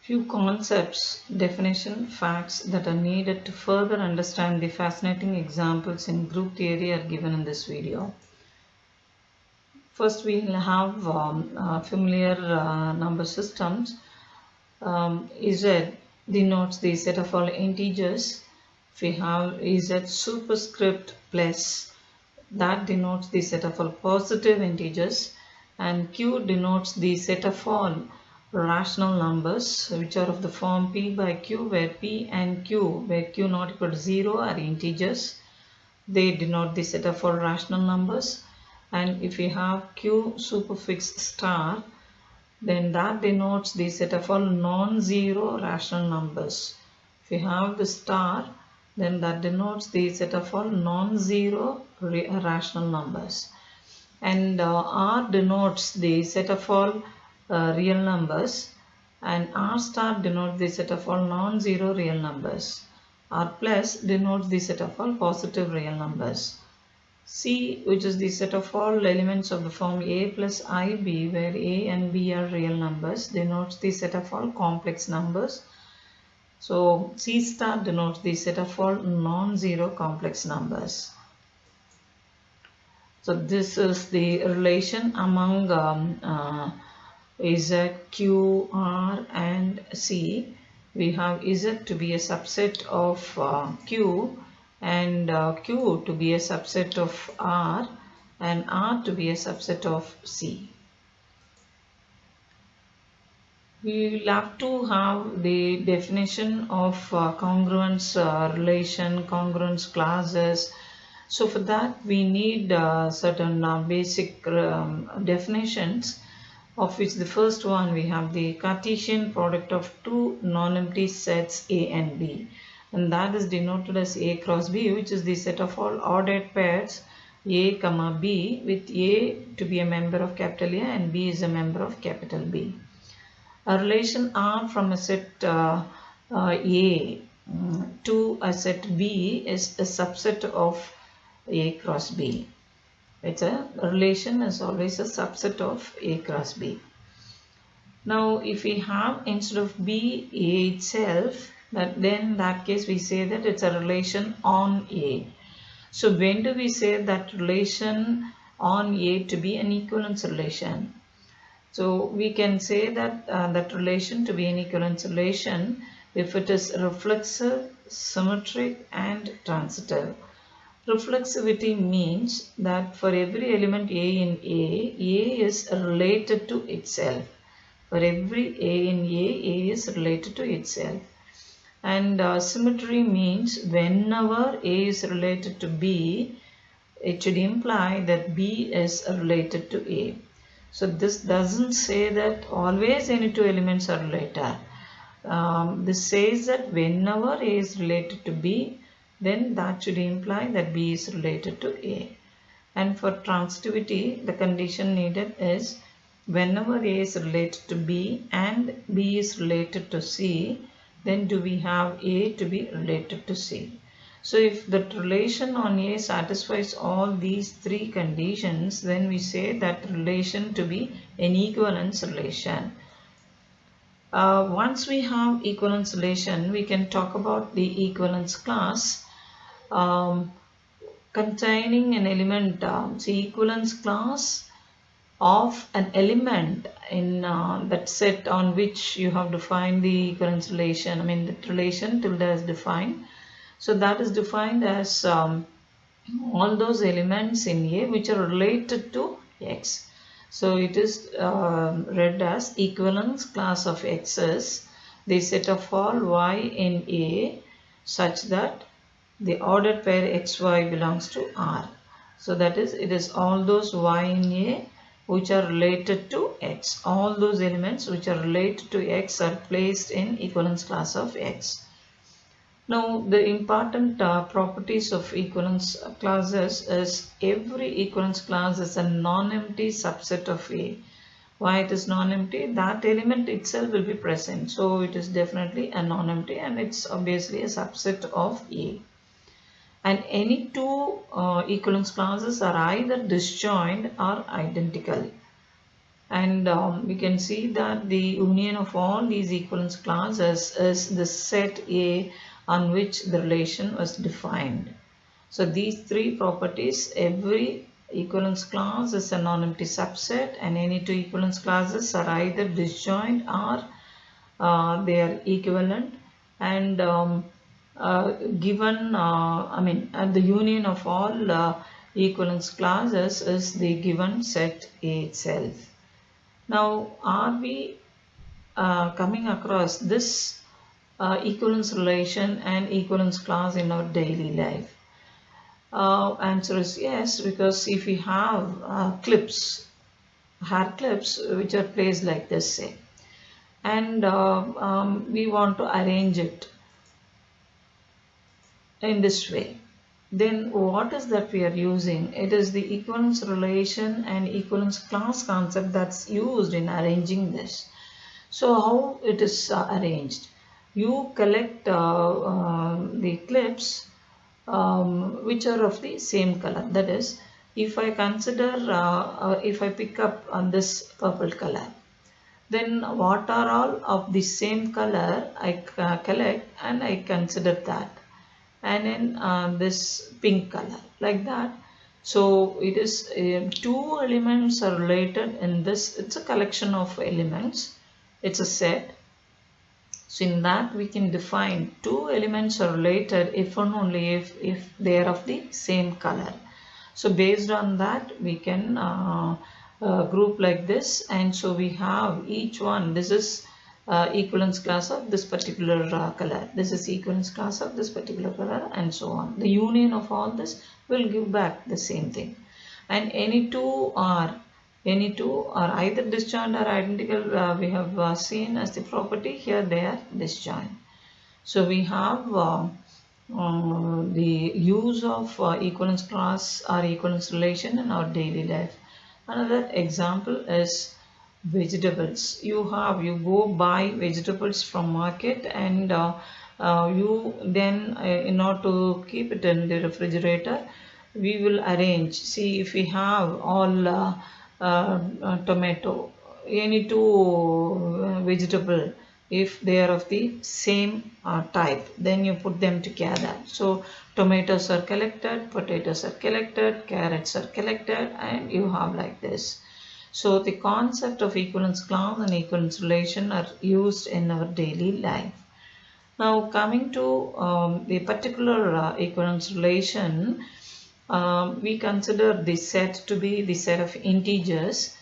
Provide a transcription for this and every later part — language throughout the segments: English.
Few concepts, definition, facts that are needed to further understand the fascinating examples in group theory are given in this video. First, we will have familiar number systems. Z denotes the set of all integers. If we have Z superscript plus, that denotes the set of all positive integers, and Q denotes the set of all rational numbers which are of the form P by Q, where P and Q, where Q not equal to 0, are integers. They denote the set of all rational numbers. And if we have Q superfix star, then that denotes the set of all non-zero rational numbers. If we have the star, then that denotes the set of all non-zero rational numbers. And R denotes the set of all real numbers, and R star denotes the set of all non-zero real numbers. R plus denotes the set of all positive real numbers. C, which is the set of all elements of the form A plus IB, where A and B are real numbers, denotes the set of all complex numbers. So C star denotes the set of all non-zero complex numbers. So this is the relation among Z, Q, R and C. We have Z to be a subset of Q, and Q to be a subset of R, and R to be a subset of C. We will have to have the definition of congruence relation, congruence classes. So for that we need certain basic definitions, of which the first one, we have the Cartesian product of two non-empty sets A and B, and that is denoted as A cross B, which is the set of all ordered pairs A comma B, with A to be a member of capital A and B is a member of capital B. A relation R from a set A to a set B is a subset of A cross B. It's a relation is always a subset of A cross B. Now if we have instead of B A itself, then in that case we say that it's a relation on A. So when do we say that relation on A to be an equivalence relation? So we can say that that relation to be an equivalence relation if it is reflexive, symmetric and transitive. Reflexivity means that for every element A in A is related to itself. For every A in A is related to itself. And symmetry means whenever A is related to B, it should imply that B is related to A. So this doesn't say that always any two elements are related. This says that whenever A is related to B, then that should imply that B is related to A. And for transitivity, the condition needed is whenever A is related to B and B is related to C, then do we have A to be related to C. So if the relation on A satisfies all these three conditions, then we say that relation to be an equivalence relation. Once we have equivalence relation, we can talk about the equivalence class containing an element. So equivalence class of an element in that set on which you have defined the equivalence relation. I mean the relation tilde is defined. So that is defined as all those elements in A which are related to X. So it is read as equivalence class of X's, the set of all Y in A such that the ordered pair XY belongs to R. So that is, it is all those Y in A which are related to X. All those elements which are related to X are placed in equivalence class of X. Now the important properties of equivalence classes is every equivalence class is a non-empty subset of A. Why it is non-empty? That element itself will be present. So it is definitely a non-empty and it's obviously a subset of A. And any two equivalence classes are either disjoint or identical. and we can see that the union of all these equivalence clauses is the set A on which the relation was defined. So these three properties, every equivalence clause is a non-empty subset, and any two equivalence clauses are either disjoint or they are equivalent, and given the union of all equivalence clauses is the given set A itself. Now, are we coming across this equivalence relation and equivalence clause in our daily life? Answer is yes, because if we have hair clips which are placed like this, say, and we want to arrange it in this way, then what is that we are using? It is the equivalence relation and equivalence clause concept that's used in arranging this. So how it is arranged? You collect the clips which are of the same color. That is, if I consider, if I pick up on this purple color, then what are all of the same color I collect and I consider that, and then this pink color, like that. So it is two elements are related in this. It's a collection of elements, it's a set. So in that we can define two elements are related if and only if they are of the same color. So based on that we can group like this, and so we have each one. This is equivalence class of this particular color. This is equivalence class of this particular color, and so on. The union of all this will give back the same thing. And any two are either disjoint or identical. We have seen as the property here, they are disjoint. So we have the use of equivalence clause or equivalence relation in our daily life. Another example is vegetables. You go buy vegetables from market, and you then in order to keep it in the refrigerator, we will arrange. See, if we have all tomato, any two vegetable, if they are of the same type, then you put them together. So tomatoes are collected, potatoes are collected, carrots are collected, and you have like this. So the concept of equivalence clause and equivalence relation are used in our daily life. Now coming to the particular equivalence relation, we consider the set to be the set of integers,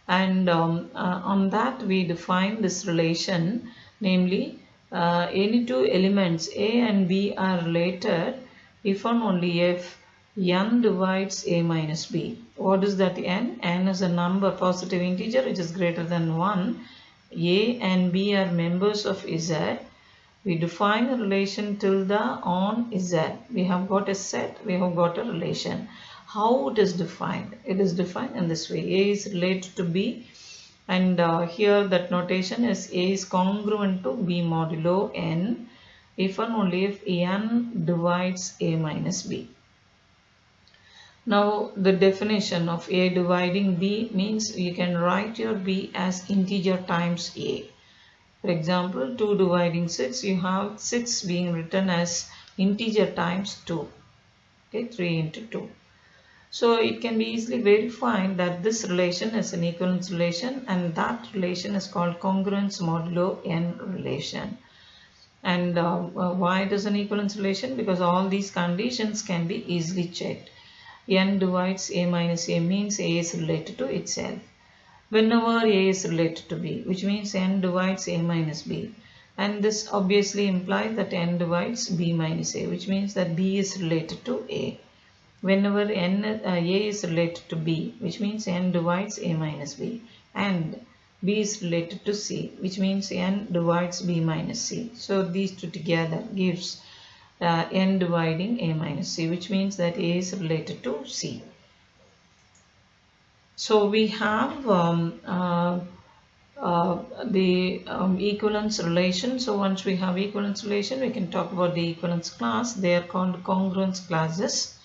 and on that we define this relation, namely any two elements A and B are related if and only if n divides A minus B. What is that n? N is a number, positive integer which is greater than 1. A and B are members of Z. We define a relation tilde on Z. We have got a set, we have got a relation. How it is defined? It is defined in this way. A is related to B, and here that notation is A is congruent to B modulo n if and only if n divides A minus B. Now the definition of A dividing B means you can write your B as integer times A. For example, 2 dividing 6, you have 6 being written as integer times 2. Okay, 3 into 2. So it can be easily verified that this relation is an equivalence relation, and that relation is called congruence modulo n relation. And why it is an equivalence relation? Because all these conditions can be easily checked. N divides A minus A means A is related to itself. Whenever A is related to B, which means N divides A minus B. And this obviously implies that N divides B minus A, which means that B is related to A. Whenever A is related to B, which means N divides A minus B. And B is related to C, which means N divides B minus C. So these two together gives N dividing A minus C, which means that A is related to C. So we have the equivalence relation. So once we have equivalence relation, we can talk about the equivalence class. They are called congruence classes.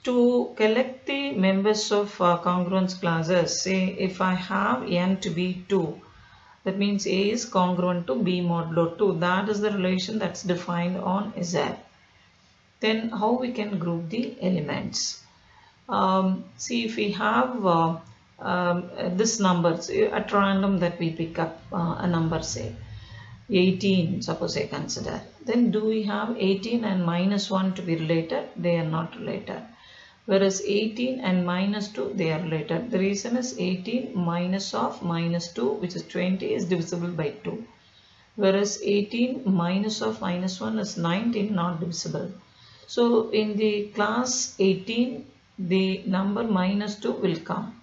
To collect the members of congruence classes, say if I have n to be 2, that means A is congruent to B modulo 2. That is the relation that's defined on Z. Then how we can group the elements? See, if we have this number at random that we pick up a number, say 18, suppose I consider, then do we have 18 and minus 1 to be related? They are not related. Whereas 18 and minus 2, they are related. The reason is 18 minus of minus 2, which is 20, is divisible by 2. Whereas 18 minus of minus 1 is 19, not divisible. So in the class 18, the number minus 2 will come.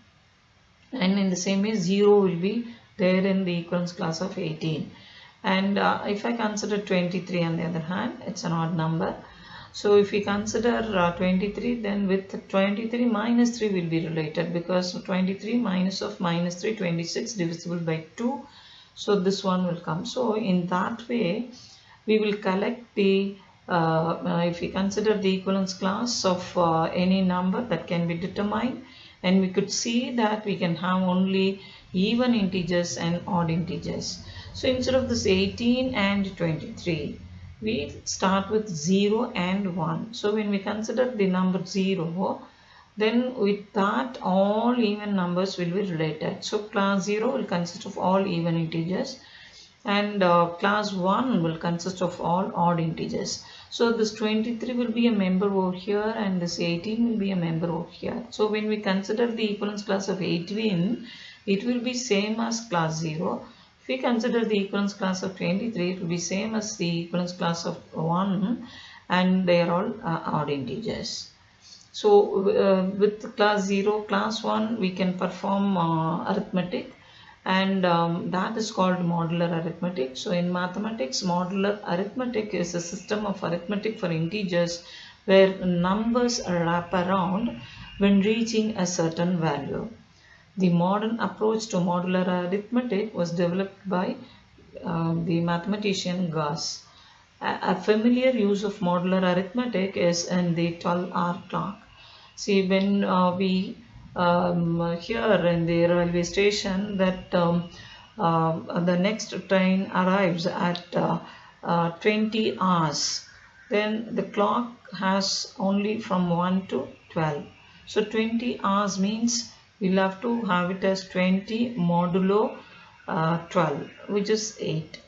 And in the same way, 0 will be there in the equivalence class of 18. And if I consider 23 on the other hand, it's an odd number. So if we consider 23, then with 23 minus 3 will be related, because 23 minus of minus 3, 26, divisible by 2. So this one will come. So in that way, we will collect the, if we consider the equivalence class of any number that can be determined, and we could see that we can have only even integers and odd integers. So instead of this 18 and 23, we start with 0 and 1. So when we consider the number 0, then with that all even numbers will be related. So class 0 will consist of all even integers, and class 1 will consist of all odd integers. So this 23 will be a member over here, and this 18 will be a member over here. So when we consider the equivalence class of 18, it will be same as class 0. If we consider the equivalence class of 23, it will be same as the equivalence class of 1, and they are all odd integers. So with class 0, class 1, we can perform arithmetic, and that is called modular arithmetic. So in mathematics, modular arithmetic is a system of arithmetic for integers where numbers wrap around when reaching a certain value. The modern approach to modular arithmetic was developed by the mathematician Gauss. A familiar use of modular arithmetic is in the 12-hour clock. See, when we here in the railway station that the next train arrives at 20 hours, then the clock has only from 1 to 12. So 20 hours means we'll have to have it as 20 modulo 12, which is 8.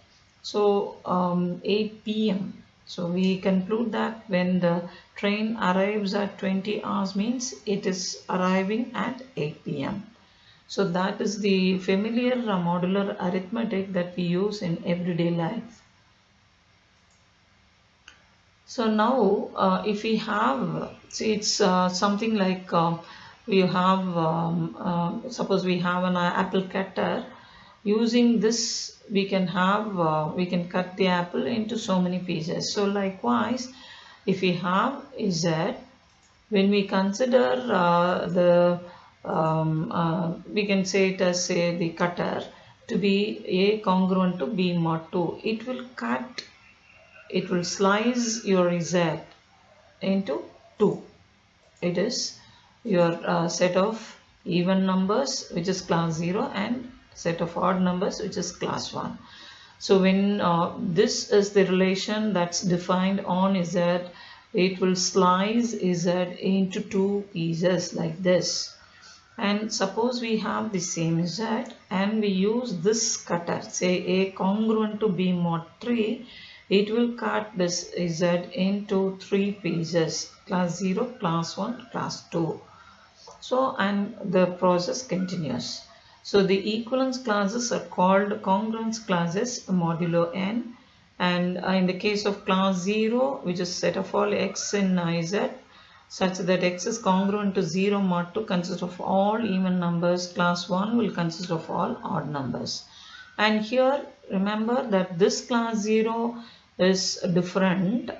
So 8 p.m. So we conclude that when the train arrives at 20 hours means it is arriving at 8 p.m. So that is the familiar modular arithmetic that we use in everyday life. So now if we have, see, it's something like we have, suppose we have an apple cutter. Using this, we can have, we can cut the apple into so many pieces. So likewise, if we have Z, when we consider we can say it as, say, the cutter to be A congruent to B mod 2. It will cut, it will slice your Z into 2. It is your set of even numbers, which is class 0, and set of odd numbers, which is class 1. So when this is the relation that's defined on Z, it will slice Z into 2 pieces like this. And suppose we have the same Z and we use this cutter, say A congruent to B mod 3, it will cut this Z into 3 pieces, class 0, class 1, class 2. So, and the process continues. So the equivalence classes are called congruence classes modulo n, and in the case of class 0, which is set of all x in Z, such that x is congruent to 0 mod 2 consists of all even numbers, class 1 will consist of all odd numbers. And here remember that this class 0 is different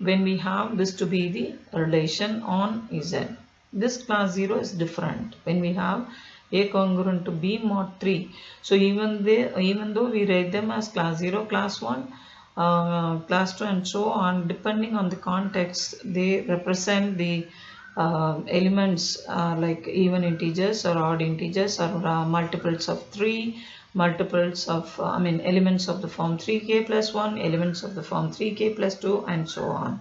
when we have this to be the relation on Z. This class 0 is different when we have A congruent to B mod 3. So even though we write them as class 0, class 1, class 2 and so on, depending on the context, they represent the elements like even integers or odd integers or multiples of 3, multiples of elements of the form 3k plus 1, elements of the form 3k plus 2, and so on.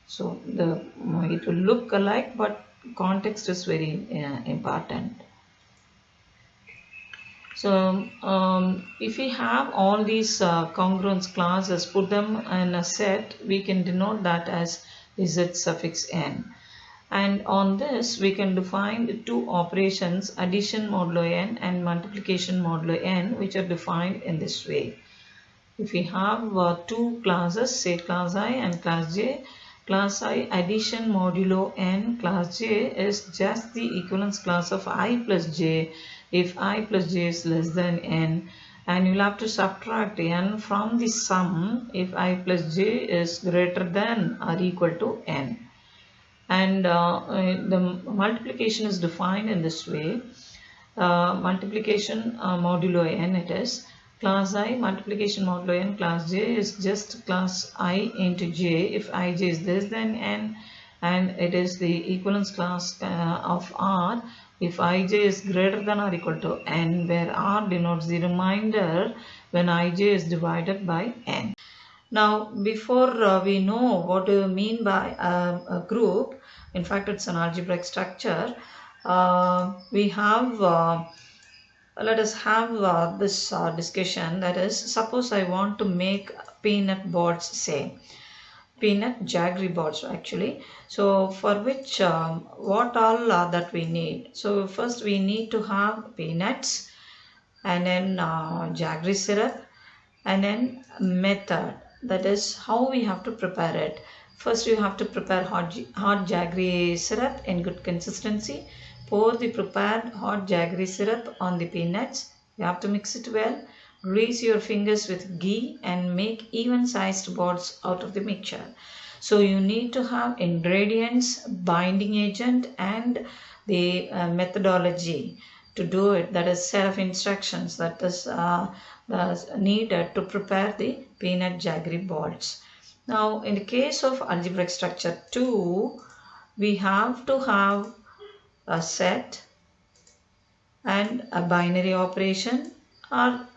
So it will look alike, but context is very important. So if we have all these congruence clauses, put them in a set, we can denote that as z suffix n. And on this we can define two operations, addition modulo n and multiplication modulo n, which are defined in this way. If we have two classes, say class I and class j, class I addition modulo n class j is just the equivalence class of I plus j if I plus j is less than n, and you'll have to subtract n from the sum if I plus j is greater than or equal to n. And the multiplication is defined in this way. Multiplication modulo n, it is class I multiplication modulo n class j is just class I into j if ij is less than n, and it is the equivalence class of R if ij is greater than or equal to n, where R denotes the remainder when ij is divided by n. Now, before we know what do you mean by a group, in fact it's an algebraic structure, we have let us have this discussion. That is, suppose I want to make peanut boards, say peanut jaggery boards actually. So for which what all that we need? So first we need to have peanuts, and then jaggery syrup, and then method, that is how we have to prepare it. First you have to prepare hot jaggery syrup in good consistency. Pour the prepared hot jaggery syrup on the peanuts. You have to mix it well. Grease your fingers with ghee and make even sized boards out of the mixture. So you need to have ingredients, binding agent, and the methodology to do it. That is set of instructions that is needed to prepare the peanut jaggery boards. Now in the case of algebraic structure 2, we have to have a set and a binary operation, or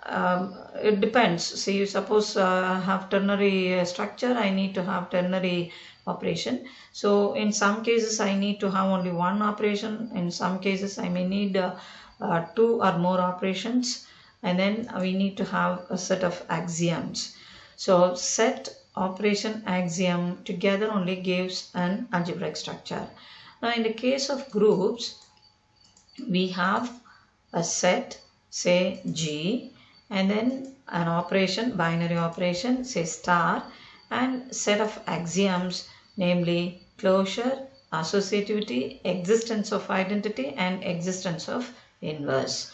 it depends. See, suppose I have ternary structure, I need to have ternary operation. So in some cases I need to have only one operation, in some cases I may need two or more operations, and then we need to have a set of axioms. So set, operation, axiom together only gives an algebraic structure. Now in the case of groups, we have a set, say G, and then an operation, binary operation, say star, and set of axioms, namely closure, associativity, existence of identity, and existence of inverse.